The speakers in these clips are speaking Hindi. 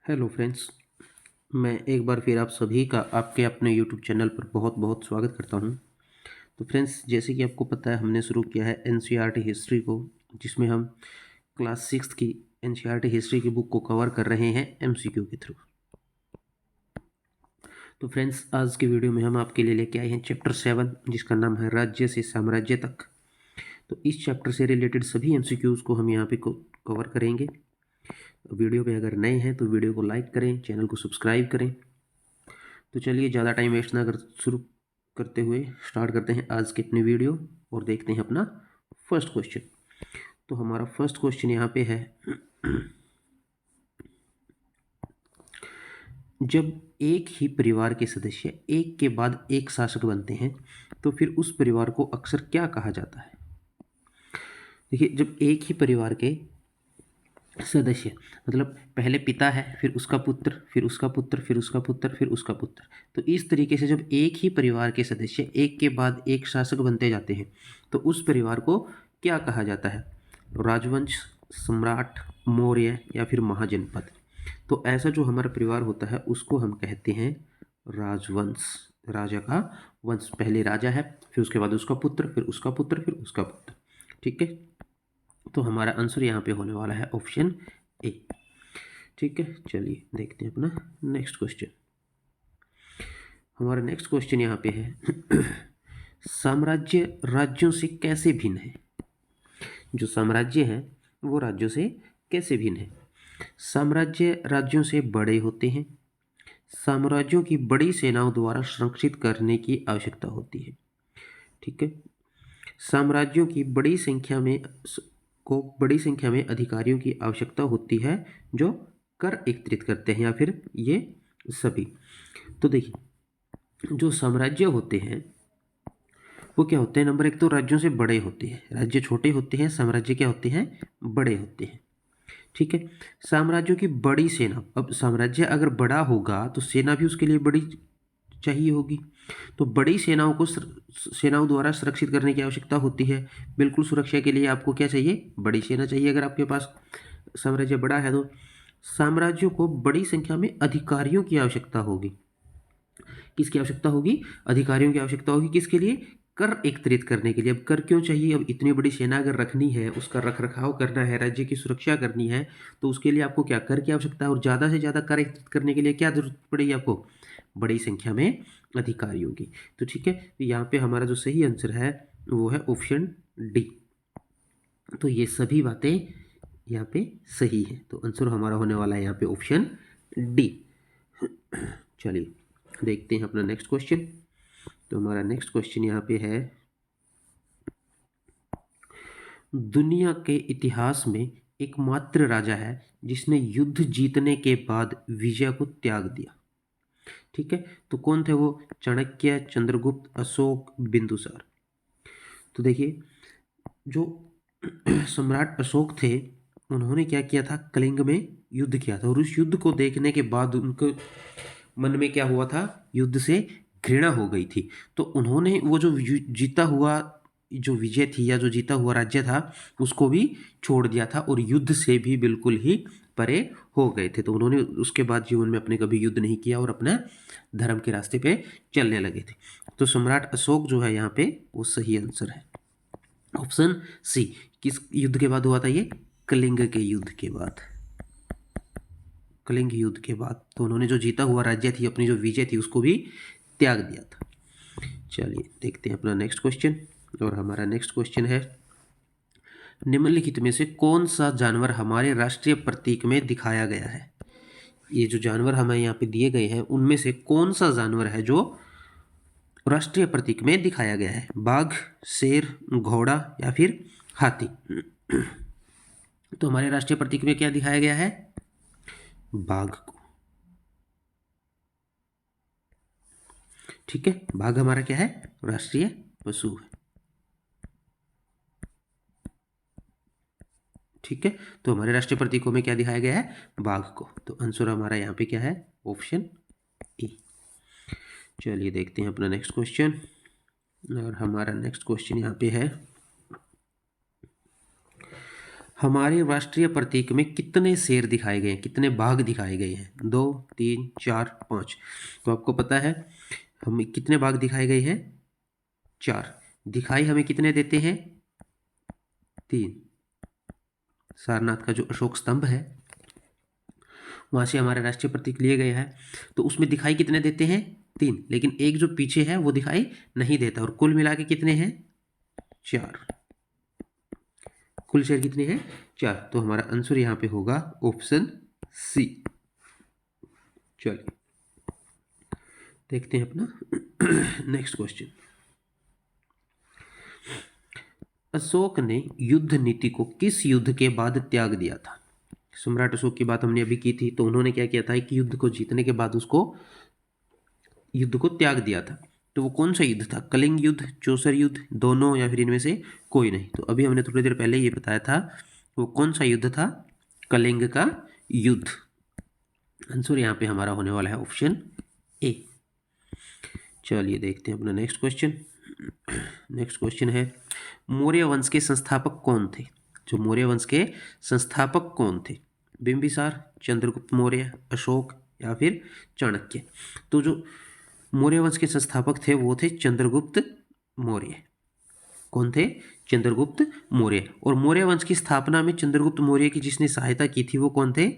Hello friends. मैं एक बार फिर आप सभी का आपके अपने यूट्यूब चैनल पर बहुत बहुत स्वागत करता हूं। तो फ्रेंड्स, जैसे कि आपको पता है, हमने शुरू किया है एनसीईआरटी हिस्ट्री को, जिसमें हम क्लास 6 की एनसीईआरटी हिस्ट्री की बुक को कवर कर रहे हैं एमसीक्यू के थ्रू। तो फ्रेंड्स, आज की वीडियो में हम आपके लिए लेके आए हैं चैप्टर 7, जिसका नाम है राज्य से साम्राज्य तक। तो इस चैप्टर से रिलेटेड सभी एमसीक्यूज़ को हम यहाँ पे कवर करेंगे। वीडियो पे अगर नए हैं तो वीडियो को लाइक करें, चैनल को सब्सक्राइब करें। तो चलिए ज़्यादा टाइम वेस्ट ना कर शुरू करते हुए स्टार्ट करते हैं आज की अपनी वीडियो और देखते हैं अपना फर्स्ट क्वेश्चन। तो हमारा फर्स्ट क्वेश्चन यहाँ पे है, जब एक ही परिवार के सदस्य एक के बाद एक शासक बनते हैं तो फिर उस परिवार को अक्सर क्या कहा जाता है? देखिए, जब एक ही परिवार के सदस्य, मतलब पहले पिता है, फिर उसका पुत्र, फिर उसका पुत्र, फिर उसका पुत्र, फिर उसका पुत्र, तो इस तरीके से जब एक ही परिवार के सदस्य एक के बाद एक शासक बनते जाते हैं तो उस परिवार को क्या कहा जाता है? राजवंश, सम्राट, मौर्य या फिर महाजनपद। तो ऐसा जो हमारा परिवार होता है उसको हम कहते हैं राजवंश। राजा का वंश, पहले राजा है, फिर उसके बाद उसका पुत्र, फिर उसका पुत्र, फिर उसका पुत्र। ठीक है, तो हमारा आंसर यहाँ पे होने वाला है ऑप्शन ए। ठीक है, चलिए देखते हैं अपना नेक्स्ट क्वेश्चन। हमारा नेक्स्ट क्वेश्चन यहाँ पे है साम्राज्य राज्यों से कैसे भिन्न है? जो साम्राज्य है वो राज्यों से कैसे भिन्न है? साम्राज्य राज्यों से बड़े होते हैं। साम्राज्यों की बड़ी सेनाओं द्वारा संरक्षित करने की आवश्यकता होती है। ठीक है, साम्राज्यों की बड़ी संख्या में अधिकारियों की आवश्यकता होती है जो कर एकत्रित करते हैं, या फिर ये सभी। तो देखिए, जो साम्राज्य होते हैं वो क्या होते हैं? नंबर एक तो राज्यों से बड़े होते हैं। राज्य छोटे होते हैं, साम्राज्य क्या होते हैं? बड़े होते हैं। ठीक है, साम्राज्यों की बड़ी सेना, अब साम्राज्य अगर बड़ा होगा तो सेना भी उसके लिए बड़ी चाहिए होगी। तो बड़ी सेनाओं द्वारा सुरक्षित करने की आवश्यकता होती है। बिल्कुल, सुरक्षा के लिए आपको क्या चाहिए? बड़ी सेना चाहिए। अगर आपके पास साम्राज्य बड़ा है तो साम्राज्यों को बड़ी संख्या में अधिकारियों की आवश्यकता होगी। किसकी आवश्यकता होगी? अधिकारियों की आवश्यकता होगी। किसके लिए? कर एकत्रित करने के लिए। अब कर क्यों चाहिए? अब इतनी बड़ी सेना अगर रखनी है, उसका रख रखाव करना है, राज्य की सुरक्षा करनी है, तो उसके लिए आपको क्या? कर की आवश्यकता है। और ज़्यादा से ज़्यादा कर एकत्रित करने के लिए क्या जरूरत पड़ेगी आपको? बड़ी संख्या में अधिकारियों की। तो ठीक है, तो यहाँ पे हमारा जो सही आंसर है वो है ऑप्शन डी। तो ये सभी बातें यहाँ पे सही है, तो आंसर हमारा होने वाला है यहाँ पे ऑप्शन डी। चलिए देखते हैं अपना नेक्स्ट क्वेश्चन। तो हमारा नेक्स्ट क्वेश्चन यहाँ पे है, दुनिया के इतिहास में एकमात्र राजा है जिसने युद्ध जीतने के बाद विजय को त्याग दिया। ठीक है, तो कौन थे वो? चाणक्य, चंद्रगुप्त, अशोक, बिंदुसार। तो देखिए, जो सम्राट अशोक थे उन्होंने क्या किया था? कलिंग में युद्ध किया था, और उस युद्ध को देखने के बाद उनको मन में क्या हुआ था? युद्ध से घृणा हो गई थी। तो उन्होंने वो जो जीता हुआ जो विजय थी या जो जीता हुआ राज्य था उसको भी छोड़ दिया था, और युद्ध से भी बिल्कुल ही परे हो गए थे। तो उन्होंने उसके बाद जीवन में अपने कभी युद्ध नहीं किया और अपना धर्म के रास्ते पे चलने लगे थे। तो सम्राट अशोक जो है यहाँ पे वो सही आंसर है, ऑप्शन सी। किस युद्ध के बाद हुआ था ये? कलिंग के युद्ध के बाद। कलिंग युद्ध के बाद तो उन्होंने जो जीता हुआ राज्य थी, अपनी जो विजय थी, उसको भी त्याग दिया था। चलिए देखते हैं अपना नेक्स्ट क्वेश्चन। और हमारा नेक्स्ट क्वेश्चन है, निम्नलिखित में से कौन सा जानवर हमारे राष्ट्रीय प्रतीक में दिखाया गया है? ये जो जानवर हमें यहाँ पे दिए गए हैं उनमें से कौन सा जानवर है जो राष्ट्रीय प्रतीक में दिखाया गया है? बाघ, शेर, घोड़ा या फिर हाथी। तो हमारे राष्ट्रीय प्रतीक में क्या दिखाया गया है? बाघ को। ठीक है, बाघ हमारा क्या है? राष्ट्रीय पशु है। ठीक है, तो हमारे राष्ट्रीय प्रतीकों में क्या दिखाया गया है? बाघ को। तो आंसर हमारा यहाँ पे क्या है? Option A. चलिए देखते हैं अपना नेक्स्ट क्वेश्चन। और हमारा नेक्स्ट क्वेश्चन यहाँ पे है, हमारे राष्ट्रीय प्रतीक में कितने शेर दिखाए गए हैं, कितने बाघ दिखाए गए हैं? 2, 3, 4, 5। तो आपको पता है हमें कितने बाघ दिखाए गए हैं? 4। दिखाई हमें कितने देते हैं? 3। सारनाथ का जो अशोक स्तंभ है वहां से हमारे राष्ट्रीय प्रतीक लिए गए हैं, तो उसमें दिखाई कितने देते हैं? 3। लेकिन एक जो पीछे है वो दिखाई नहीं देता, और कुल मिला के कितने हैं? 4। कुल शेर कितने हैं? 4। तो हमारा आंसर यहाँ पे होगा ऑप्शन सी। चलिए देखते हैं अपना नेक्स्ट क्वेश्चन। अशोक ने युद्ध नीति को किस युद्ध के बाद त्याग दिया था? सम्राट अशोक की बात हमने अभी की थी, तो उन्होंने क्या किया था कि युद्ध को जीतने के बाद उसको युद्ध को त्याग दिया था। तो वो कौन सा युद्ध था? कलिंग युद्ध, चौसर युद्ध, दोनों, या फिर इनमें से कोई नहीं? तो अभी हमने थोड़ी देर पहले ये बताया था वो कौन सा युद्ध था? कलिंग का युद्ध। आंसर यहाँ पे हमारा होने वाला है ऑप्शन ए। चलिए देखते हैं अपना नेक्स्ट क्वेश्चन। नेक्स्ट क्वेश्चन है मौर्य वंश के संस्थापक कौन थे? जो मौर्य वंश के संस्थापक कौन थे? बिंबिसार, चंद्रगुप्त मौर्य, अशोक, या फिर चाणक्य? तो जो मौर्य वंश के संस्थापक थे वो थे चंद्रगुप्त मौर्य। कौन थे? चंद्रगुप्त मौर्य। और मौर्य वंश की स्थापना में चंद्रगुप्त मौर्य की जिसने सहायता की थी वो कौन थे?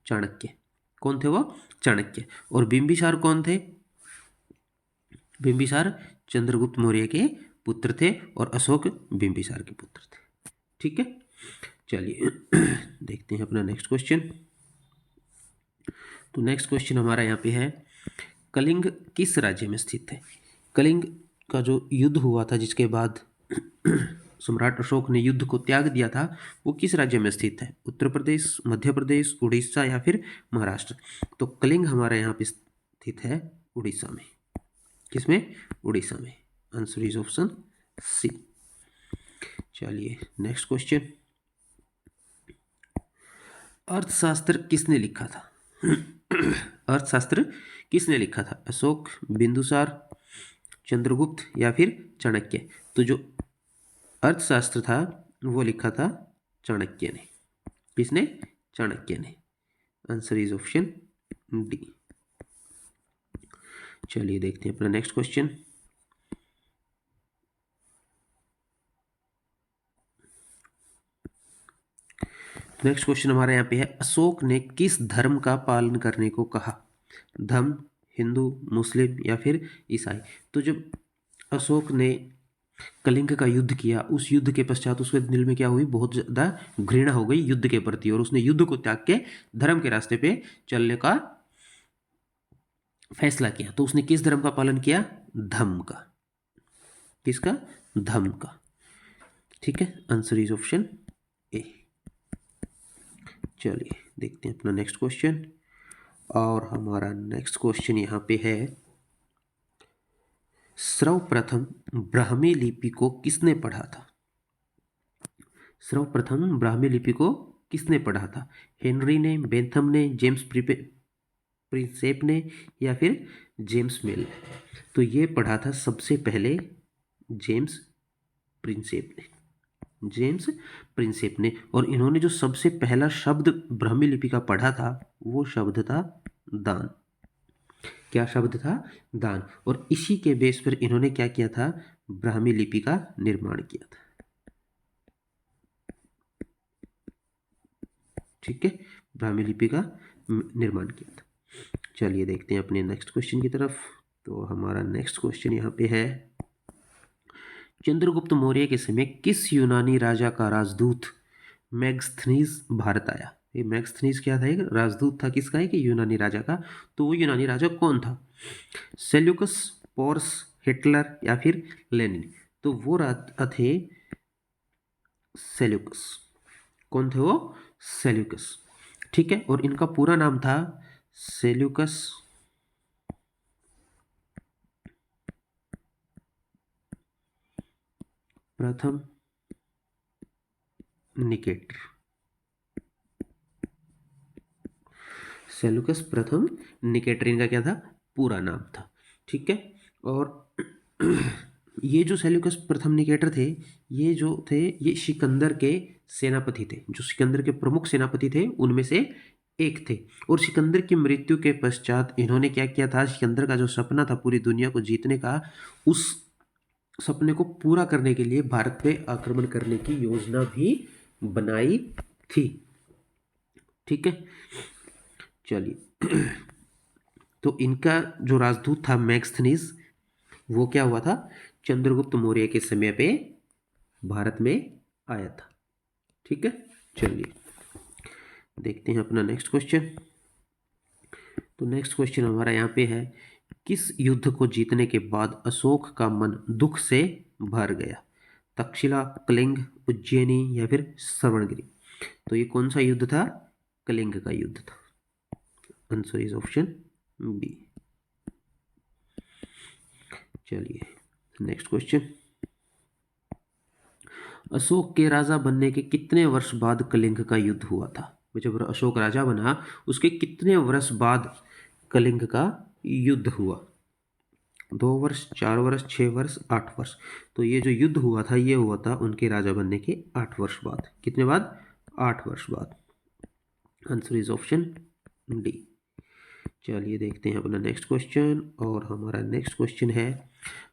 चाणक्य। कौन थे वो? चाणक्य। और बिंबिसार कौन थे? बिंबिसार चंद्रगुप्त मौर्य के पुत्र थे और अशोक बिंबिसार के पुत्र थे। ठीक है, चलिए देखते हैं अपना नेक्स्ट क्वेश्चन। तो नेक्स्ट क्वेश्चन हमारा यहाँ पे है कलिंग किस राज्य में स्थित है? कलिंग का जो युद्ध हुआ था जिसके बाद सम्राट अशोक ने युद्ध को त्याग दिया था वो किस राज्य में स्थित है? उत्तर प्रदेश, मध्य प्रदेश, उड़ीसा, या फिर महाराष्ट्र? तो कलिंग हमारे यहाँ पे स्थित है उड़ीसा में। किसमें? उड़ीसा में। Answer is option C. चलिए नेक्स्ट क्वेश्चन। अर्थशास्त्र किसने लिखा था? अर्थशास्त्र किसने लिखा था? अशोक, बिंदुसार, चंद्रगुप्त, या फिर चाणक्य? तो जो अर्थशास्त्र था वो लिखा था चाणक्य ने। किसने? चाणक्य ने। Answer is option D. चलिए देखते हैं अपना नेक्स्ट क्वेश्चन। नेक्स्ट क्वेश्चन हमारे यहाँ पे है अशोक ने किस धर्म का पालन करने को कहा? धर्म, हिंदू, मुस्लिम, या फिर ईसाई? तो जब अशोक ने कलिंग का युद्ध किया उस युद्ध के पश्चात उसके दिल में क्या हुई? बहुत ज़्यादा घृणा हो गई युद्ध के प्रति, और उसने युद्ध को त्याग के धर्म के रास्ते पे चलने का फैसला किया। तो उसने किस धर्म का पालन किया? धम्म का। किसका? धम्म का। ठीक है, आंसर इज ऑप्शन ए। चलिए देखते हैं अपना नेक्स्ट क्वेश्चन। और हमारा नेक्स्ट क्वेश्चन यहाँ पे है सर्वप्रथम ब्राह्मी लिपि को किसने पढ़ा था? सर्वप्रथम ब्राह्मी लिपि को किसने पढ़ा था? हेनरी ने, बेंथम ने, जेम्स प्रिंसेप ने, या फिर जेम्स मिल? तो ये पढ़ा था सबसे पहले जेम्स प्रिंसेप ने। जेम्स प्रिंसेप ने। और इन्होंने जो सबसे पहला शब्द ब्राह्मी लिपि का पढ़ा था वो शब्द था दान। क्या शब्द था? दान। और इसी के बेस पर इन्होंने क्या किया था? ब्राह्मी लिपि का निर्माण किया था। ठीक है, ब्राह्मी लिपि का निर्माण किया था। चलिए देखते हैं अपने नेक्स्ट क्वेश्चन की तरफ। तो हमारा नेक्स्ट क्वेश्चन यहाँ पे है चंद्रगुप्त मौर्य के समय किस यूनानी राजा का राजदूत मैगस्थनीज भारत आया? ये मैगस्थनीज क्या था? एक राजदूत था। किसका है? कि यूनानी राजा का। तो वो यूनानी राजा कौन था? सेल्यूकस, पोर्स, हिटलर, या फिर लेनिन? तो वो राजा थे सेल्यूकस। कौन थे वो? सेल्यूकस। ठीक है, और इनका पूरा नाम था सेल्यूकस प्रथम निकेटर। सेल्यूकस प्रथम निकेटर इनका क्या था? पूरा नाम था। ठीक है, और ये जो सेल्यूकस प्रथम निकेटर थे ये जो थे ये सिकंदर के सेनापति थे, जो सिकंदर के प्रमुख सेनापति थे उनमें से एक थे। और सिकंदर की मृत्यु के पश्चात इन्होंने क्या किया था, सिकंदर का जो सपना था पूरी दुनिया को जीतने का, उस सपने को पूरा करने के लिए भारत पे आक्रमण करने की योजना भी बनाई थी। ठीक है, चलिए। तो इनका जो राजदूत था मैक्सथनीज, वो क्या हुआ था, चंद्रगुप्त मौर्य के समय पे भारत में आया था। ठीक है, चलिए देखते हैं अपना नेक्स्ट क्वेश्चन। तो नेक्स्ट क्वेश्चन हमारा यहाँ पे है, किस युद्ध को जीतने के बाद अशोक का मन दुख से भर गया? तक्षशिला, कलिंग, उज्जैनी या फिर श्रवणगिरी? तो ये कौन सा युद्ध था? कलिंग का युद्ध था। Answer is option B. चलिए नेक्स्ट क्वेश्चन, अशोक के राजा बनने के कितने वर्ष बाद कलिंग का युद्ध हुआ था? जब अशोक राजा बना उसके कितने वर्ष बाद कलिंग का युद्ध हुआ? 2 वर्ष, 4 वर्ष, 6 वर्ष, 8 वर्ष? तो ये जो युद्ध हुआ था ये हुआ था उनके राजा बनने के 8 वर्ष बाद। कितने बाद? 8 वर्ष बाद। Answer is option D. चलिए देखते हैं अपना नेक्स्ट क्वेश्चन, और हमारा नेक्स्ट क्वेश्चन है,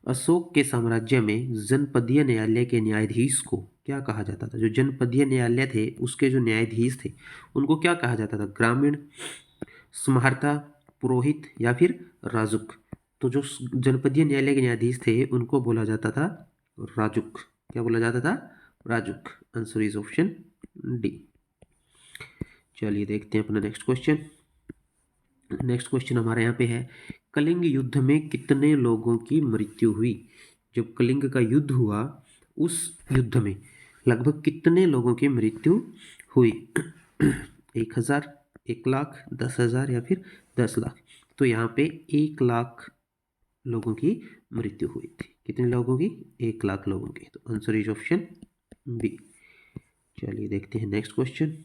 अशोक के साम्राज्य में जनपदीय न्यायालय के न्यायाधीश को क्या कहा जाता था? जो जनपदीय न्यायालय थे उसके जो न्यायाधीश थे उनको क्या कहा जाता था? ग्रामीण, स्मार्ता, पुरोहित या फिर राजुक? तो जो जनपदीय न्यायालय के न्यायाधीश थे उनको बोला जाता था राजुक। क्या बोला जाता था? Rajuk. Answer is option D. चलिए देखते हैं अपना नेक्स्ट क्वेश्चन। नेक्स्ट क्वेश्चन हमारे यहाँ पे है, कलिंग युद्ध में कितने लोगों की मृत्यु हुई? जब कलिंग का युद्ध हुआ उस युद्ध में लगभग कितने लोगों की मृत्यु हुई? 1000, 1 लाख, 10,000 या फिर 10 लाख? तो यहाँ पे 1 लाख लोगों की मृत्यु हुई थी। कितने लोगों की? 1 लाख लोगों की। तो आंसर इज ऑप्शन बी। चलिए देखते हैं नेक्स्ट क्वेश्चन।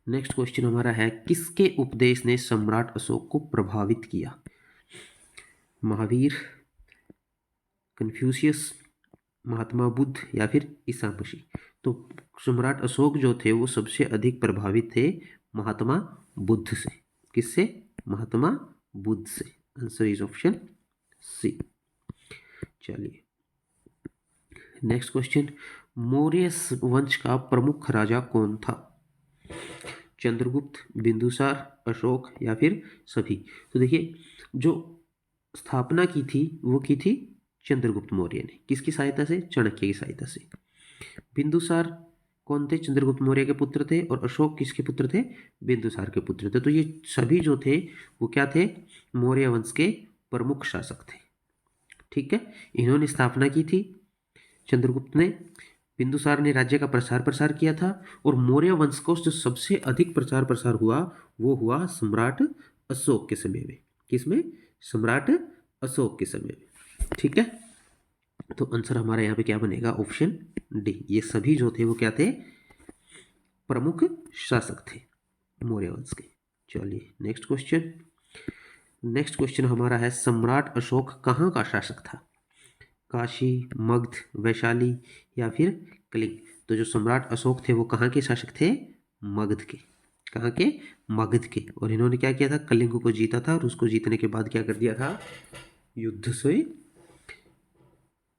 नेक्स्ट क्वेश्चन हमारा है, किसके उपदेश ने सम्राट अशोक को प्रभावित किया? महावीर, कन्फ्यूशियस, महात्मा बुद्ध या फिर ईसा मसीह? तो सम्राट अशोक जो थे वो सबसे अधिक प्रभावित थे महात्मा बुद्ध से। किससे? महात्मा बुद्ध से। Answer is option C. चलिए नेक्स्ट क्वेश्चन, मौर्य वंश का प्रमुख राजा कौन था? चंद्रगुप्त, बिंदुसार, अशोक या फिर सभी? तो देखिए, जो स्थापना की थी वो की थी चंद्रगुप्त मौर्य ने। किसकी सहायता से? चाणक्य की सहायता से। बिंदुसार कौन थे? चंद्रगुप्त मौर्य के पुत्र थे। और अशोक किसके पुत्र थे? बिंदुसार के पुत्र थे। तो ये सभी जो थे वो क्या थे? मौर्य वंश के प्रमुख शासक थे। ठीक है, इन्होंने स्थापना की थी, चंद्रगुप्त ने। बिंदुसार ने राज्य का प्रसार प्रसार किया था। और मौर्य वंश को जो सबसे अधिक प्रचार प्रसार हुआ वो हुआ सम्राट अशोक के समय में। किसमें? सम्राट अशोक के समय में। ठीक है, तो आंसर हमारा यहाँ पे क्या बनेगा? Option D. ये सभी जो थे वो क्या थे? प्रमुख शासक थे मौर्य वंश के। चलिए नेक्स्ट क्वेश्चन। नेक्स्ट क्वेश्चन हमारा है, सम्राट अशोक कहाँ का शासक था? काशी, मगध, वैशाली या फिर कलिंग? तो जो सम्राट अशोक थे वो कहाँ के शासक थे? मगध के। कहाँ के? मगध के। और इन्होंने क्या किया था? कलिंग को जीता था, और उसको जीतने के बाद क्या कर दिया था? युद्ध से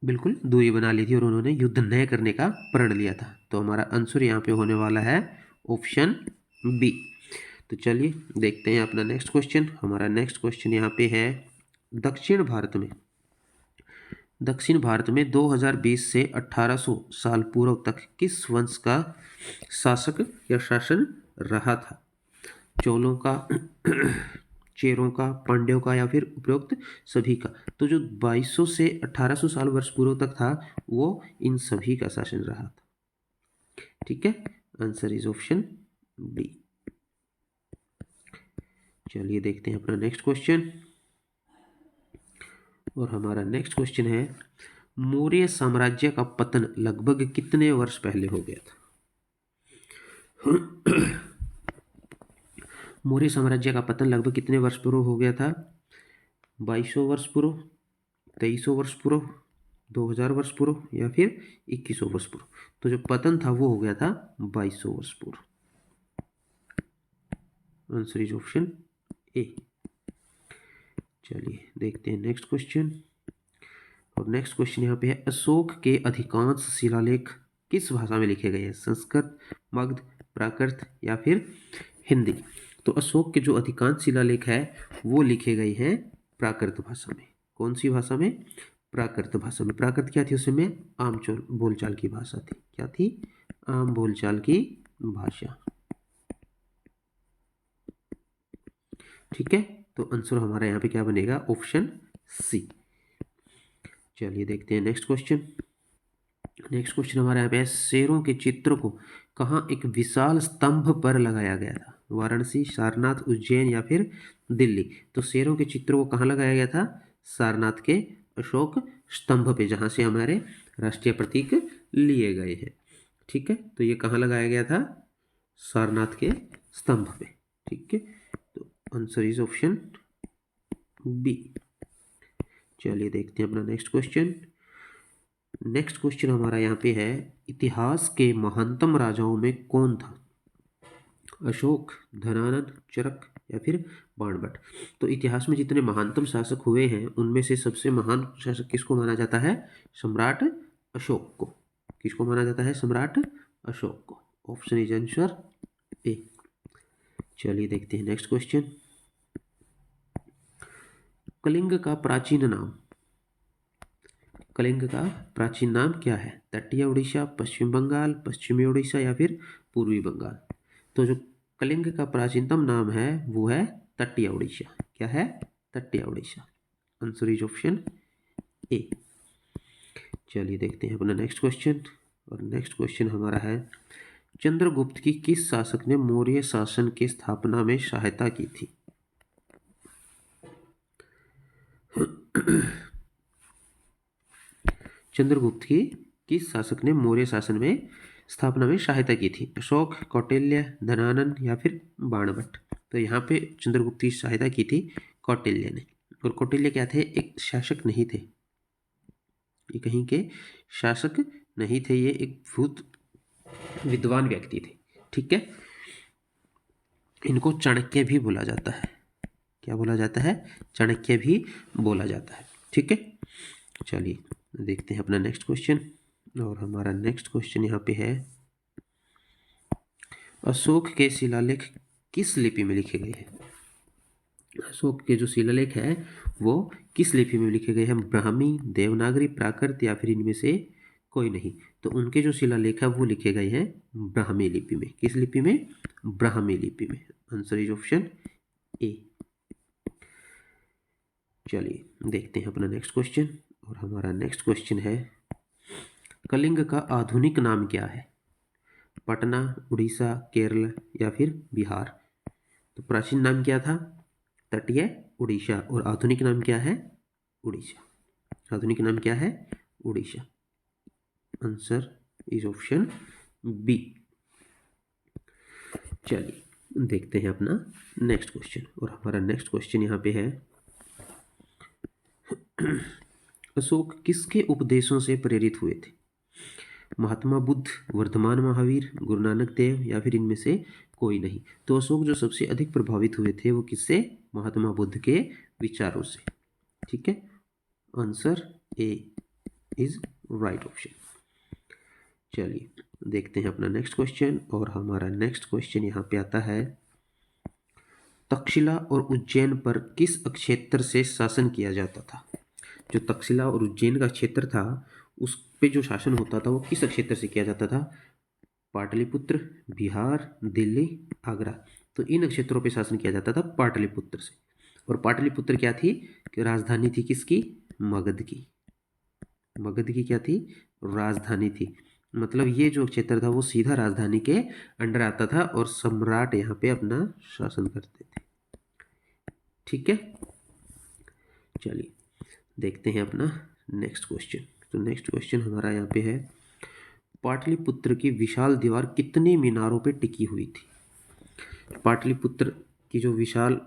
बिल्कुल दूरी बना ली थी और उन्होंने युद्ध न करने का प्रण लिया था। तो हमारा आंसर यहाँ पे होने वाला है ऑप्शन बी। तो चलिए देखते हैं अपना नेक्स्ट क्वेश्चन। हमारा नेक्स्ट क्वेश्चन यहाँ पे है, दक्षिण भारत में 2020 से 1800 साल पूर्व तक किस वंश का शासक या शासन रहा था? चोलों का, चेरों का, पांड्यों का या फिर उपरोक्त सभी का? तो जो 2200 से 1800 साल वर्ष पूर्व तक था वो इन सभी का शासन रहा था। ठीक है, आंसर इज ऑप्शन बी। चलिए देखते हैं अपना नेक्स्ट क्वेश्चन, और हमारा नेक्स्ट क्वेश्चन है, मौर्य साम्राज्य का पतन लगभग कितने वर्ष पहले हो गया था? मौर्य साम्राज्य का पतन लगभग कितने वर्ष पूर्व हो गया था? 2200 वर्ष पूर्व, 2300 वर्ष पूर्व, 2000 वर्ष पूर्व या फिर 2100 वर्ष पूर्व। तो जो पतन था वो हो गया था 2200 वर्ष पूर्व। Answer is option A. चलिए देखते हैं नेक्स्ट क्वेश्चन। और नेक्स्ट क्वेश्चन यहाँ पे है, अशोक के अधिकांश शिलालेख किस भाषा में लिखे गए हैं? संस्कृत, मगध, प्राकृत या फिर हिंदी? तो अशोक के जो अधिकांश शिलालेख है वो लिखे गए हैं प्राकृत भाषा में। कौन सी भाषा में? प्राकृत भाषा में। प्राकृत क्या थी? उसमें आम बोलचाल की भाषा थी। क्या थी? आम बोलचाल की भाषा। ठीक है, तो आंसर हमारा यहाँ पे क्या बनेगा? Option C. चलिए देखते हैं नेक्स्ट क्वेश्चन। नेक्स्ट क्वेश्चन हमारे यहाँ पे है, शेरों के चित्र को कहाँ एक विशाल स्तंभ पर लगाया गया था? वाराणसी, सारनाथ, उज्जैन या फिर दिल्ली? तो शेरों के चित्र को कहाँ लगाया गया था? सारनाथ के अशोक स्तंभ पे, जहाँ से हमारे राष्ट्रीय प्रतीक लिए गए हैं। ठीक है, तो ये कहाँ लगाया गया था? सारनाथ के स्तंभ पे। ठीक है, तो आंसर इज ऑप्शन बी। चलिए देखते हैं अपना नेक्स्ट क्वेश्चन। नेक्स्ट क्वेश्चन हमारा यहाँ पे है, इतिहास के महानतम राजाओं में कौन था? अशोक, धनानंद, चरक या फिर बाणभट्ट? तो इतिहास में जितने महानतम शासक हुए हैं उनमें से सबसे महान शासक किसको माना जाता है? सम्राट अशोक को। किसको माना जाता है? सम्राट अशोक को। Option is answer A. चलिए देखते हैं नेक्स्ट क्वेश्चन। कलिंग का प्राचीन नाम, कलिंग का प्राचीन नाम क्या है? तटीय उड़ीसा, पश्चिम बंगाल, पश्चिमी उड़ीसा या फिर पूर्वी बंगाल? तो जो कलिंग का प्राचीनतम नाम है वो है तटीय उड़ीसा। क्या है? तटीय Orissa. Answer is option A. चलिए देखते हैं अपना नेक्स्ट क्वेश्चन। और नेक्स्ट क्वेश्चन हमारा है, चंद्रगुप्त की किस शासक ने मौर्य शासन की स्थापना में सहायता की थी? चंद्रगुप्त की किस शासक ने मौर्य शासन में स्थापना में सहायता की थी? अशोक, कौटिल्य, धनानंद या फिर बाणभट्ट? तो यहाँ पे चंद्रगुप्त की सहायता की थी कौटिल्य ने। और कौटिल्य क्या थे? एक शासक नहीं थे, ये कहीं के शासक नहीं थे, ये एक बहुत विद्वान व्यक्ति थे। ठीक है, इनको चाणक्य भी बोला जाता है। क्या बोला जाता है? चाणक्य भी बोला जाता है। ठीक है, चलिए देखते हैं अपना नेक्स्ट क्वेश्चन। और हमारा नेक्स्ट क्वेश्चन यहाँ पे है, अशोक के शिलालेख किस लिपि में लिखे गए हैं? अशोक के जो शिलालेख है वो किस लिपि में लिखे गए हैं? ब्राह्मी, देवनागरी, प्राकृत या फिर इनमें से कोई नहीं? तो उनके जो शिलालेख है वो लिखे गए हैं ब्राह्मी लिपि में। किस लिपि में? ब्राह्मी लिपि में। Answer is option A. चलिए देखते हैं अपना नेक्स्ट क्वेश्चन। और हमारा नेक्स्ट क्वेश्चन है, कलिंग का आधुनिक नाम क्या है? पटना, उड़ीसा, केरल या फिर बिहार? तो प्राचीन नाम क्या था? तटीय उड़ीसा। और आधुनिक नाम क्या है? उड़ीसा। आधुनिक नाम क्या है? Orissa. Answer is option B. चलिए देखते हैं अपना नेक्स्ट क्वेश्चन। और हमारा नेक्स्ट क्वेश्चन यहाँ पे है, अशोक किसके उपदेशों से प्रेरित हुए थे? महात्मा बुद्ध, वर्धमान महावीर, गुरु नानक देव या फिर इनमें से कोई नहीं? तो अशोक जो सबसे अधिक प्रभावित हुए थे वो किससे? महात्मा बुद्ध के विचारों से। ठीक है, answer A is right option. चलिए देखते हैं अपना नेक्स्ट क्वेश्चन। और हमारा नेक्स्ट क्वेश्चन यहाँ पे आता है, तक्षशिला और उज्जैन पर किस क्षेत्र से शासन किया जाता था? जो तक्षशिला और उज्जैन का क्षेत्र था उस पे जो शासन होता था वो किस क्षेत्र से किया जाता था? पाटलिपुत्र, बिहार, दिल्ली, आगरा? तो इन क्षेत्रों पे शासन किया जाता था पाटलिपुत्र से। और पाटलिपुत्र क्या थी? कि राजधानी थी किसकी? मगध की। मगध की क्या थी? राजधानी थी। मतलब ये जो क्षेत्र था वो सीधा राजधानी के अंडर आता था और सम्राट यहाँ पे अपना शासन करते थे। ठीक है, चलिए देखते हैं अपना नेक्स्ट क्वेश्चन। तो नेक्स्ट क्वेश्चन हमारा यहाँ पे है, पाटलिपुत्र की विशाल दीवार कितने मीनारों पे टिकी हुई थी? पाटलिपुत्र की जो विशाल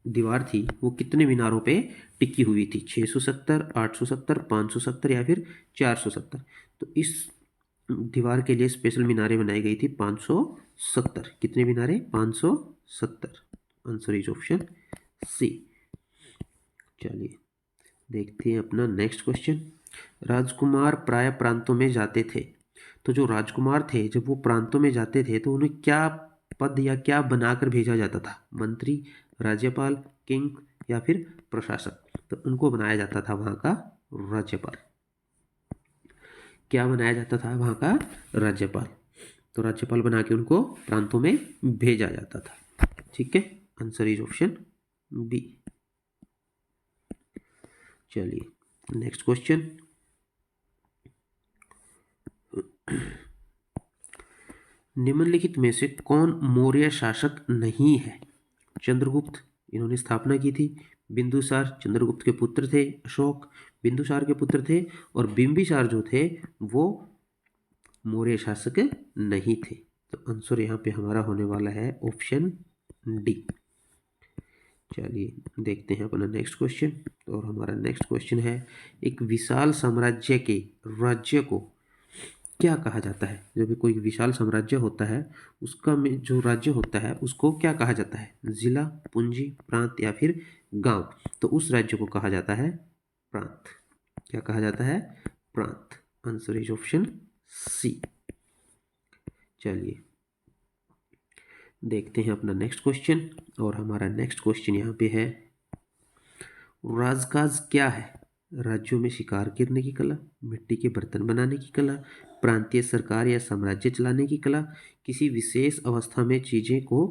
दीवार थी वो कितने मीनारों पे टिकी हुई थी? 670, 870, 570 या फिर 470? तो इस दीवार के लिए स्पेशल मीनारें बनाई गई थी 570। कितने मीनारें? 570। Answer is option C. चलिए देखते हैं अपना नेक्स्ट क्वेश्चन। राजकुमार प्राय प्रांतों में जाते थे। तो जो राजकुमार थे जब वो प्रांतों में जाते थे तो उन्हें क्या पद या क्या बनाकर भेजा जाता था? मंत्री, राज्यपाल, किंग या फिर प्रशासक? तो उनको बनाया जाता था वहाँ का राज्यपाल। क्या बनाया जाता था वहाँ का? राज्यपाल। तो राज्यपाल बना के उनको प्रांतों में भेजा जाता था। ठीक है, आंसर इज ऑप्शन बी। चलिए नेक्स्ट क्वेश्चन। निम्नलिखित में से कौन मौर्य शासक नहीं है? चंद्रगुप्त, इन्होंने स्थापना की थी। बिंदुसार, चंद्रगुप्त के पुत्र थे। अशोक, बिंदुसार के पुत्र थे। और बिंबिसार जो थे वो मौर्य शासक नहीं थे। तो आंसर यहाँ पे हमारा होने वाला है ऑप्शन डी। चलिए देखते हैं अपना नेक्स्ट क्वेश्चन। और हमारा नेक्स्ट क्वेश्चन है, एक विशाल साम्राज्य के राज्य को क्या कहा जाता है? जब भी कोई विशाल साम्राज्य होता है उसका में जो राज्य होता है उसको क्या कहा जाता है? जिला, पूंजी, प्रांत या फिर गांव? तो उस राज्य को कहा जाता है प्रांत। क्या कहा जाता है? प्रांत। Answer is option C. चलिए देखते हैं अपना नेक्स्ट क्वेश्चन। और हमारा नेक्स्ट क्वेश्चन यहाँ पे है, राजकाज क्या है? राज्यों में शिकार करने की कला, मिट्टी के बर्तन बनाने की कला, प्रांतीय सरकार या साम्राज्य चलाने की कला, किसी विशेष अवस्था में चीजें को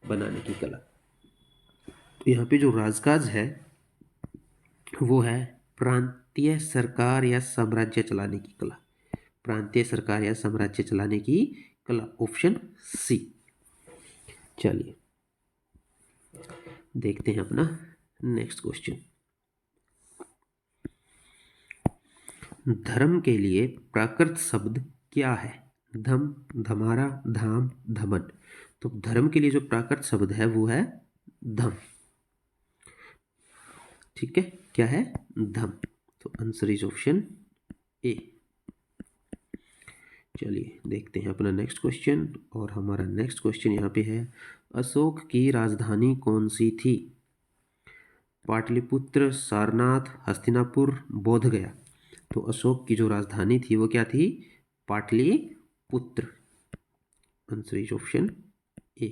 बनाने की कला? तो यहाँ पे जो राजकाज है वो है प्रांतीय सरकार या साम्राज्य चलाने की कला। प्रांतीय सरकार या साम्राज्य चलाने की कला, ऑप्शन सी। चलिए देखते हैं अपना नेक्स्ट क्वेश्चन। धर्म के लिए प्राकृत शब्द क्या है? धम, धमारा, धाम, धमन? तो धर्म के लिए जो प्राकृत शब्द है वो है धम। ठीक है, क्या है? धम। तो आंसर इज ऑप्शन ए। चलिए देखते हैं अपना नेक्स्ट क्वेश्चन। और हमारा नेक्स्ट क्वेश्चन यहाँ पे है, अशोक की राजधानी कौन सी थी? पाटलिपुत्र, सारनाथ, हस्तिनापुर, बोधगया? तो अशोक की जो राजधानी थी वो क्या थी? Pataliputra. Answer is option A.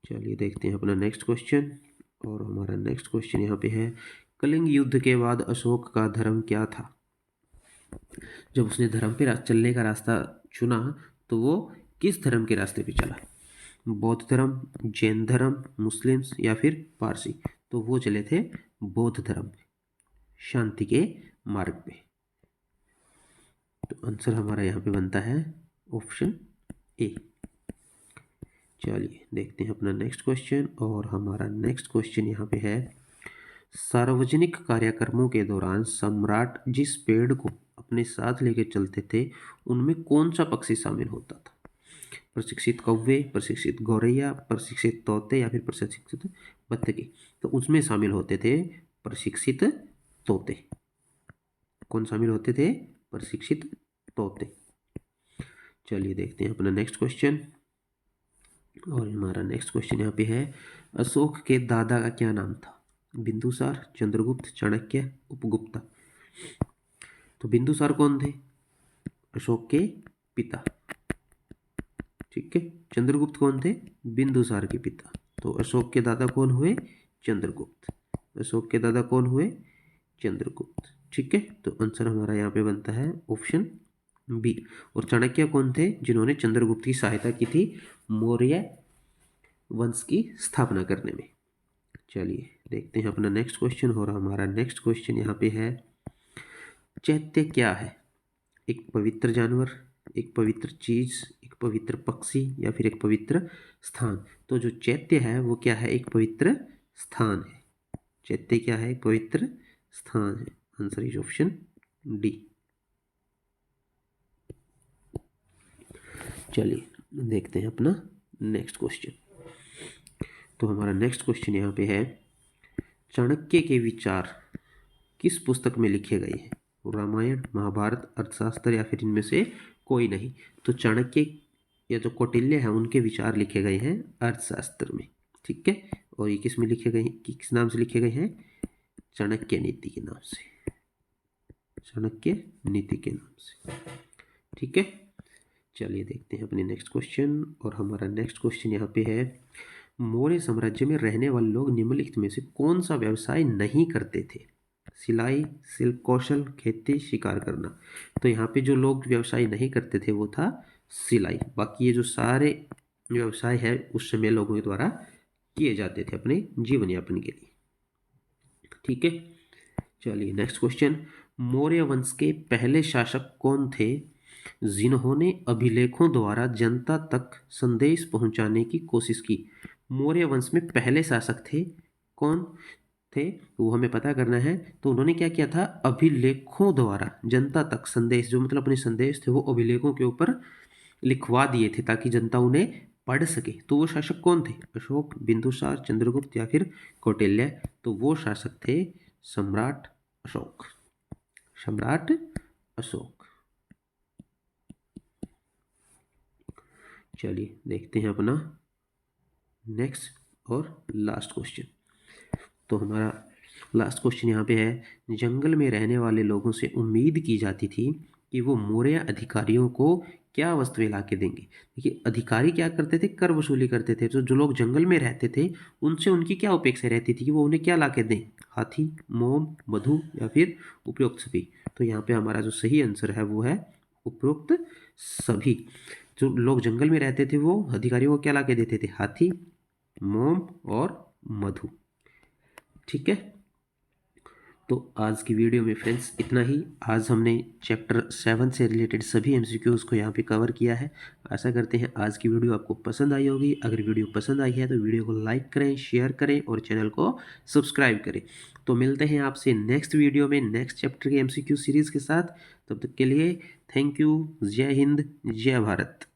चलिए देखते हैं अपना नेक्स्ट क्वेश्चन। और हमारा नेक्स्ट क्वेश्चन यहाँ पे है, कलिंग युद्ध के बाद अशोक का धर्म क्या था? जब उसने धर्म पे चलने का रास्ता चुना तो वो किस धर्म के रास्ते पे चला? बौद्ध धर्म, जैन धर्म, मुस्लिम्स या फिर पारसी? तो वो चले थे बौद्ध धर्म, शांति के मार्ग पे। तो आंसर हमारा यहाँ पे बनता है ऑप्शन ए। चलिए देखते हैं अपना नेक्स्ट क्वेश्चन। और हमारा नेक्स्ट क्वेश्चन यहाँ पे है, सार्वजनिक कार्यक्रमों के दौरान सम्राट जिस पेड़ को अपने साथ लेके चलते थे उनमें कौन सा पक्षी शामिल होता था? प्रशिक्षित कौवे, प्रशिक्षित गौरैया, प्रशिक्षित तोते या फिर प्रशिक्षित बत्तखे? तो उसमें शामिल होते थे प्रशिक्षित तोते। कौन शामिल होते थे? प्रशिक्षित तोते। चलिए देखते हैं अपना नेक्स्ट क्वेश्चन। और हमारा नेक्स्ट क्वेश्चन यहाँ पे है, अशोक के दादा का क्या नाम था? बिंदुसार, चंद्रगुप्त, चाणक्य, उपगुप्ता? तो बिंदुसार कौन थे? अशोक के पिता। ठीक है, चंद्रगुप्त कौन थे? बिंदुसार के पिता। तो अशोक के दादा कौन हुए? चंद्रगुप्त। अशोक के दादा कौन हुए? चंद्रगुप्त। ठीक है, तो आंसर हमारा यहाँ पे बनता है ऑप्शन बी। और चाणक्य कौन थे? जिन्होंने चंद्रगुप्त की सहायता की थी मौर्य वंश की स्थापना करने में। चलिए देखते हैं अपना नेक्स्ट क्वेश्चन। और हमारा नेक्स्ट क्वेश्चन यहाँ पे है, चैत्य क्या है? एक पवित्र जानवर, एक पवित्र चीज, एक पवित्र पक्षी या फिर एक पवित्र स्थान? तो जो चैत्य है वो क्या है? एक पवित्र स्थान है। चैत्य क्या है? एक पवित्र स्थान है। Answer is option D. चलिए देखते हैं अपना नेक्स्ट क्वेश्चन। तो हमारा नेक्स्ट क्वेश्चन यहाँ पे है, चाणक्य के विचार किस पुस्तक में लिखे गए हैं? रामायण, महाभारत, अर्थशास्त्र या फिर इनमें से कोई नहीं। तो चाणक्य या जो कौटिल्य है उनके विचार लिखे गए हैं अर्थशास्त्र में। ठीक है, और ये किस में लिखे गए हैं, किस नाम से लिखे गए हैं? चाणक्य नीति के नाम से, चाणक्य नीति के नाम से। ठीक है, चलिए देखते हैं अपने नेक्स्ट क्वेश्चन। और हमारा नेक्स्ट क्वेश्चन यहाँ पे है, मौर्य साम्राज्य में रहने वाले लोग निम्नलिखित में से कौन सा व्यवसाय नहीं करते थे? सिलाई, शिल्प कौशल, खेती, शिकार करना। तो यहाँ पे जो लोग व्यवसाय नहीं करते थे वो था सिलाई। बाकी ये जो सारे व्यवसाय है उस समय लोगों के द्वारा किए जाते थे अपने जीवन यापन के लिए। ठीक है, चलिए नेक्स्ट क्वेश्चन, मौर्य वंश के पहले शासक कौन थे जिन्होंने अभिलेखों द्वारा जनता तक संदेश पहुंचाने की कोशिश की? मौर्य वंश में पहले शासक थे, कौन थे वो हमें पता करना है। तो उन्होंने क्या किया था, अभिलेखों द्वारा जनता तक संदेश, जो मतलब अपने संदेश थे वो अभिलेखों के ऊपर लिखवा दिए थे ताकि जनता उन्हें पढ़ सके। तो वो शासक कौन थे? अशोक, बिंदुसार, चंद्रगुप्त या फिर कौटिल्य? तो वो शासक थे सम्राट अशोक, सम्राट अशोक। चलिए देखते हैं अपना नेक्स्ट और लास्ट क्वेश्चन। तो हमारा लास्ट क्वेश्चन यहाँ पे है, जंगल में रहने वाले लोगों से उम्मीद की जाती थी कि वो मौर्य अधिकारियों को क्या वस्तुएं ला के देंगे। देखिए, अधिकारी क्या करते थे, कर वसूली करते थे। तो जो लोग जंगल में रहते थे उनसे उनकी क्या अपेक्षा रहती थी कि वो उन्हें क्या ला के दें? हाथी, मोम, मधु या फिर उपरोक्त सभी। तो यहाँ पे हमारा जो सही आंसर है वो है उपरोक्त सभी। जो लोग जंगल में रहते थे वो अधिकारियों को क्या ला के देते थे? हाथी, मोम और मधु। ठीक है, तो आज की वीडियो में फ्रेंड्स इतना ही। आज हमने चैप्टर 7 से रिलेटेड सभी एमसीक्यूज को यहाँ पे कवर किया है। आशा करते हैं आज की वीडियो आपको पसंद आई होगी। अगर वीडियो पसंद आई है तो वीडियो को लाइक करें, शेयर करें और चैनल को सब्सक्राइब करें। तो मिलते हैं आपसे नेक्स्ट वीडियो में नेक्स्ट चैप्टर के एमसीक्यू सीरीज़ के साथ। तब तक के लिए थैंक यू। जय हिंद, जय भारत।